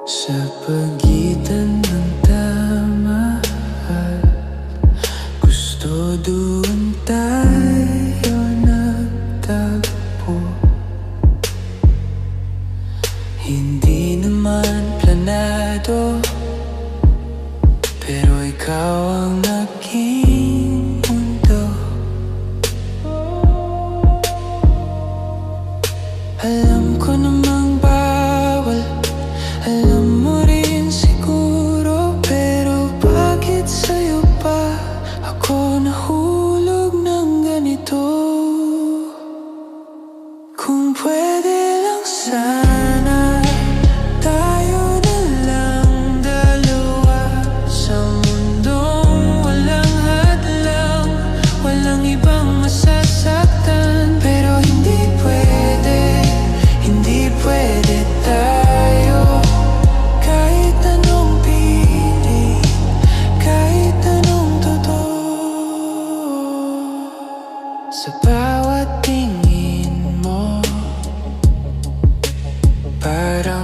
Sa pagitan ng tama at gusto, doon tayo nagtagpo. Hindi naman planado, pero ikaw ang naging mundo. Alam ko namang bawal, alam mo rin siguro, pero bakit sa'yo pa ako nahulog ng ganito? Kung pwede lang sana tayo na lang dalawa sa mundong walang hadlang, walang ibang masasaktan. Pero hindi pwede, hindi pwede tayo. Kahit anong piling, kahit anong totoo, sa bawat tingin mo, parang